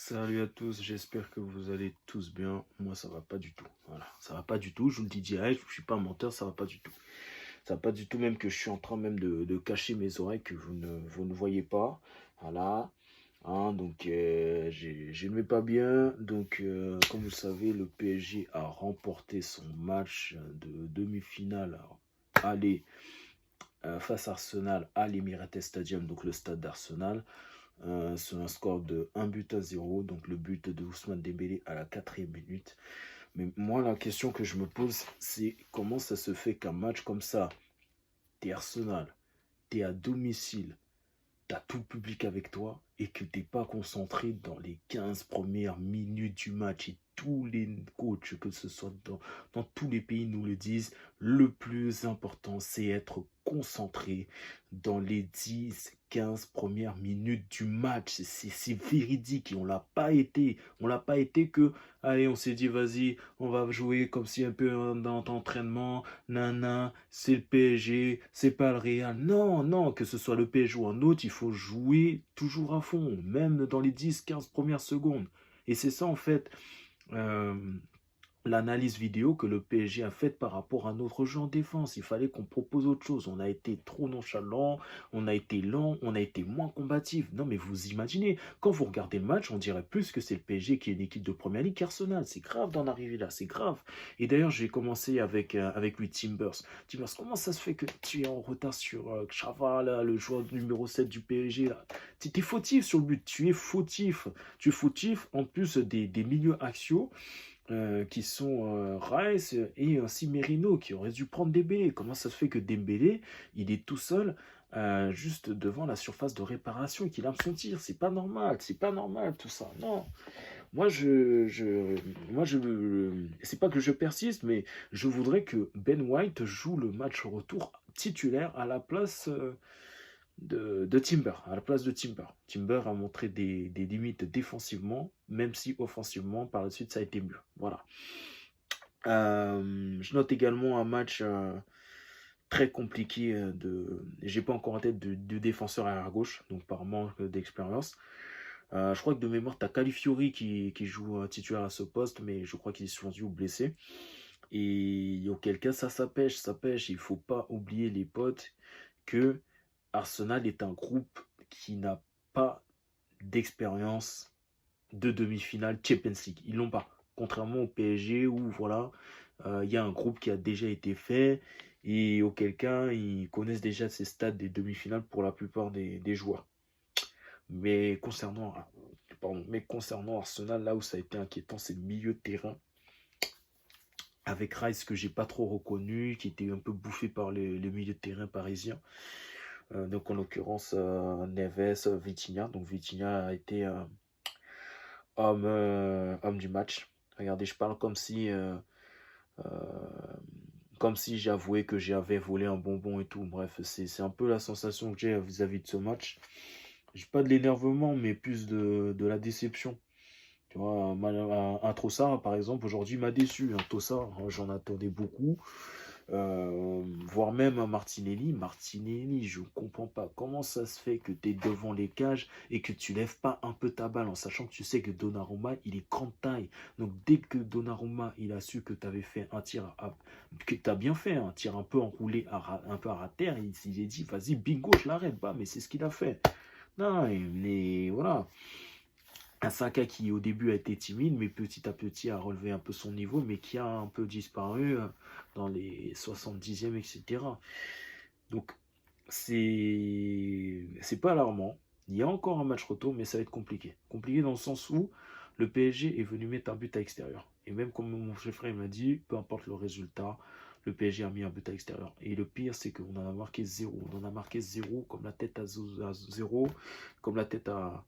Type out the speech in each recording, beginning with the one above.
Salut à tous, j'espère que vous allez tous bien. Moi, ça va pas du tout. Voilà, ça va pas du tout. Je vous le dis direct, je suis pas un menteur, ça va pas du tout. Ça va pas du tout, même que je suis en train même de cacher mes oreilles que vous ne voyez pas. Voilà. Hein, donc, je ne vais pas bien. Donc, comme vous le savez, le PSG a remporté son match de demi-finale aller face à Arsenal à l'Emirates Stadium, donc le stade d'Arsenal. Sur un score de 1 but à 0, donc le but de Ousmane Dembélé à la 4e minute. Mais moi, la question que je me pose, c'est comment ça se fait qu'un match comme ça, t'es Arsenal, t'es à domicile, t'as tout le public avec toi et que t'es pas concentré dans les 15 premières minutes du match. Et tous les coachs, que ce soit dans tous les pays, nous le disent, le plus important, c'est être concentré dans les 10, 15 premières minutes du match. C'est véridique et on l'a pas été. On l'a pas été que, allez, on s'est dit, vas-y, on va jouer comme si un peu dans entraînement, nana, c'est le PSG, c'est pas le Real. Non, non, que ce soit le PSG ou un autre, il faut jouer toujours à fond, même dans les 10, 15 premières secondes. Et c'est ça, en fait, euh, l'analyse vidéo que le PSG a faite par rapport à notre jeu en défense. Il fallait qu'on propose autre chose. On a été trop nonchalant, on a été lent, on a été moins combatif. Non, mais vous imaginez, quand vous regardez le match, on dirait plus que c'est le PSG qui est une équipe de première ligue qu'Arsenal. C'est grave d'en arriver là, c'est grave. Et d'ailleurs, j'ai commencé avec lui, Timbers. Timbers, comment ça se fait que tu es en retard sur Xhava, là, le joueur numéro 7 du PSG là? Tu es fautif sur le but, tu es fautif. Tu es fautif en plus des milieux axiaux qui sont Rice et ainsi Merino qui auraient dû prendre Dembélé. Comment ça se fait que Dembélé, il est tout seul juste devant la surface de réparation et qu'il lance son tir? C'est pas normal tout ça. Non, moi c'est pas que je persiste, mais je voudrais que Ben White joue le match retour titulaire à la place de Timber, à la place de Timber. Timber a montré des limites défensivement, même si offensivement, par la suite, ça a été mieux. Voilà. Je note également un match très compliqué j'ai pas encore en tête de défenseur arrière gauche, donc par manque d'expérience. Je crois que de mémoire, tu as Califiori qui joue titulaire à ce poste, mais je crois qu'il est suspendu ou blessé. Et auquel cas, ça pêche, ça pêche. Il faut pas oublier, les potes, que Arsenal est un groupe qui n'a pas d'expérience de demi-finale Champions League. Ils l'ont pas. Contrairement au PSG où voilà, il y a un groupe qui a déjà été fait et auquel cas ils connaissent déjà ces stades des demi-finales pour la plupart des joueurs. Mais concernant Arsenal, là où ça a été inquiétant, c'est le milieu de terrain avec Rice que j'ai pas trop reconnu, qui était un peu bouffé par les milieux de terrain parisiens. Donc en l'occurrence Neves, Vitinha. Donc Vitinha a été homme du match. Regardez, je parle euh, comme si j'avouais que j'avais volé un bonbon et tout. Bref, c'est un peu la sensation que j'ai vis-à-vis de ce match. J'ai pas de l'énervement, mais plus de la déception. Tu vois, un Trossard, par exemple, aujourd'hui m'a déçu. Un Trossard, j'en attendais beaucoup. Voire même un Martinelli. Martinelli, je ne comprends pas. Comment ça se fait que tu es devant les cages et que tu lèves pas un peu ta balle en sachant que tu sais que Donnarumma, il est grande taille. Donc dès que Donnarumma, il a su que tu avais fait un tir, que tu as bien fait, un tir un peu enroulé, un peu à terre, il s'est dit, vas-y, bingo, je l'arrête. Bah, mais c'est ce qu'il a fait. Non, mais voilà. Un Saka qui au début a été timide, mais petit à petit a relevé un peu son niveau, mais qui a un peu disparu dans les 70e, etc. Donc c'est pas alarmant. Il y a encore un match retour, mais ça va être compliqué. Compliqué dans le sens où le PSG est venu mettre un but à l'extérieur. Et même comme mon frère m'a dit, peu importe le résultat, le PSG a mis un but à l'extérieur. Et le pire, c'est qu'on en a marqué zéro. On en a marqué zéro, comme la tête à zéro, comme la tête à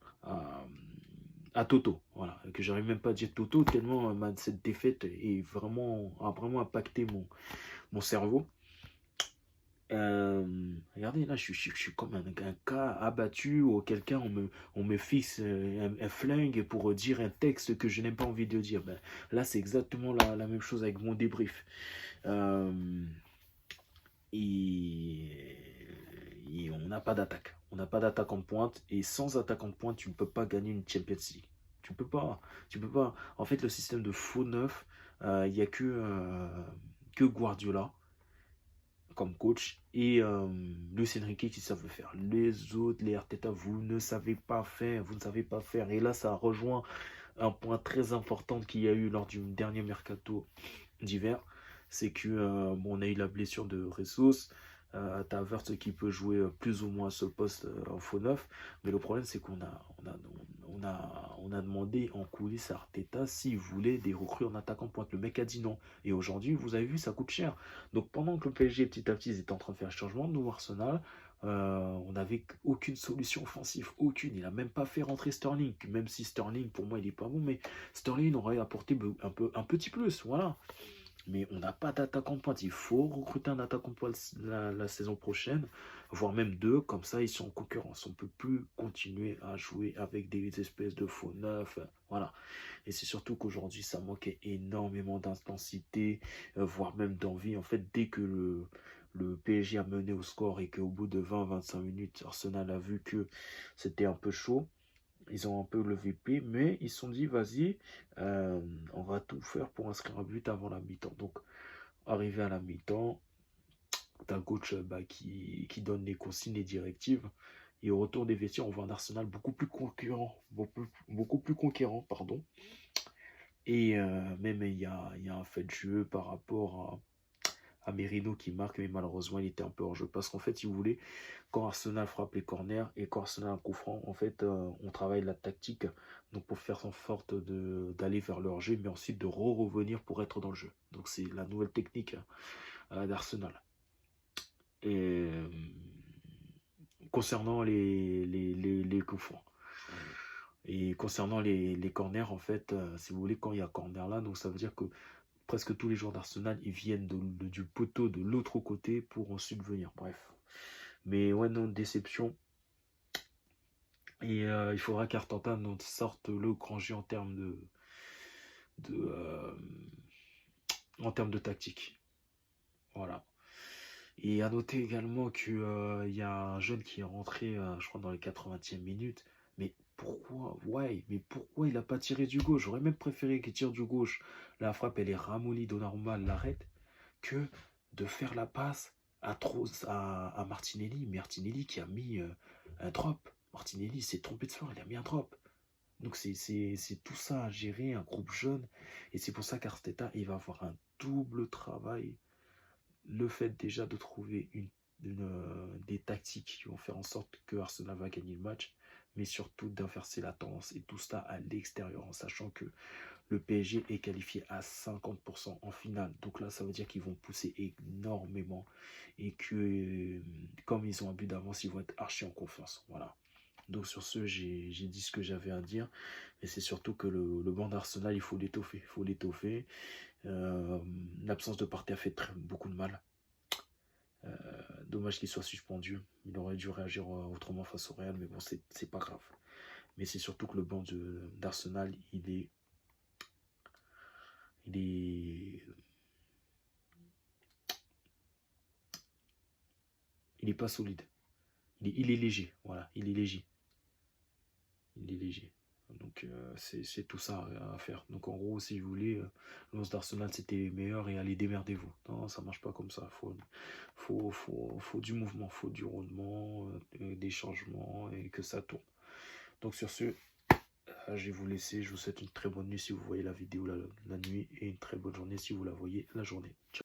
Toto. Voilà. Que j'arrive même pas à dire Toto, tellement cette défaite a vraiment impacté mon cerveau. Regardez, là, je suis comme un cas abattu ou quelqu'un, on me fixe un flingue pour dire un texte que je n'ai pas envie de dire. Ben, là, c'est exactement la même chose avec mon débrief. Euh, et on n'a pas d'attaque. On n'a pas d'attaque en pointe. Et sans attaque en pointe, tu ne peux pas gagner une Champions League. Tu peux pas. Tu peux pas. En fait, le système de faux neuf, il n'y a que Guardiola comme coach et Luis Enrique qui savent le faire. Les autres, les Arteta, vous ne savez pas faire. Vous ne savez pas faire. Et là, ça rejoint un point très important qu'il y a eu lors du dernier mercato d'hiver. C'est que bon, on a eu la blessure de Ressus. T'as Havertz qui peut jouer plus ou moins à ce poste en faux neuf. Mais le problème, c'est qu'on a demandé en coulisses à Arteta s'il voulait des recrues en attaquant pointe. Le mec a dit non. Et aujourd'hui, vous avez vu, ça coûte cher. Donc pendant que le PSG, petit à petit, ils étaient en train de faire le changement, nous, Arsenal, on n'avait aucune solution offensive. Aucune. Il n'a même pas fait rentrer Sterling. Même si Sterling, pour moi, il n'est pas bon. Mais Sterling aurait apporté un petit plus. Voilà. Mais on n'a pas d'attaquant de pointe. Il faut recruter un attaquant de pointe la saison prochaine, voire même deux. Comme ça, ils sont en concurrence. On ne peut plus continuer à jouer avec des espèces de faux neufs. Voilà. Et c'est surtout qu'aujourd'hui, ça manquait énormément d'intensité, voire même d'envie. En fait, dès que le PSG a mené au score et qu'au bout de 20-25 minutes, Arsenal a vu que c'était un peu chaud, ils ont un peu levé pied, mais ils se sont dit, vas-y, on va tout faire pour inscrire un but avant la mi-temps. Donc, arrivé à la mi-temps, t'as le coach qui donne les consignes, les directives. Et au retour des vestiaires, on voit un Arsenal beaucoup plus beaucoup plus conquérant, pardon. Et même il y a un fait de jeu par rapport à Merino qui marque, mais malheureusement il était un peu hors jeu. Parce qu'en fait, si vous voulez, quand Arsenal frappe les corners et quand Arsenal a un coup franc, en fait, on travaille la tactique donc pour faire en sorte d'aller vers le hors-jeu, mais ensuite de revenir pour être dans le jeu. Donc c'est la nouvelle technique d'Arsenal. Et concernant les coups francs. Et concernant les corners, en fait, si vous voulez, quand il y a corner là, donc ça veut dire que presque tous les joueurs d'Arsenal, ils viennent du poteau de l'autre côté pour ensuite venir. Bref. Mais ouais, non, déception. Et il faudra qu'Arteta nous sorte le grand jeu de, euh, en termes de tactique. Voilà. Et à noter également qu'il y a un jeune qui est rentré, je crois, dans les 80e minutes. Mais pourquoi? Ouais, mais pourquoi il n'a pas tiré du gauche? J'aurais même préféré qu'il tire du gauche. La frappe, elle est ramollie, Donnarumma l'arrête, que de faire la passe à Martinelli. Martinelli qui a mis un drop. Martinelli s'est trompé de faire, il a mis un drop. Donc c'est tout ça à gérer, un groupe jeune. Et c'est pour ça qu'Arteta, il va avoir un double travail. Le fait déjà de trouver des tactiques qui vont faire en sorte que Arsenal va gagner le match, mais surtout d'inverser la tendance. Et tout ça à l'extérieur, en sachant que le PSG est qualifié à 50% en finale. Donc là, ça veut dire qu'ils vont pousser énormément. Et que, comme ils ont un but d'avance, ils vont être archi en confiance. Voilà. Donc sur ce, j'ai dit ce que j'avais à dire. Mais c'est surtout que le banc d'Arsenal, il faut l'étoffer. Il faut l'étoffer. L'absence de Partey a fait beaucoup de mal. Dommage qu'il soit suspendu. Il aurait dû réagir autrement face au Real. Mais bon, c'est pas grave. Mais c'est surtout que le banc d'Arsenal, il est pas solide. Il est léger. Voilà, il est léger. Il est léger. Donc c'est tout ça à faire. Donc en gros, si vous voulez, l'once d'Arsenal c'était meilleur et allez démerdez-vous. Non, ça marche pas comme ça. Faut du mouvement, faut du rondement, des changements et que ça tourne. Donc sur ce, je vais vous laisser. Je vous souhaite une très bonne nuit si vous voyez la vidéo la nuit et une très bonne journée si vous la voyez la journée. Ciao.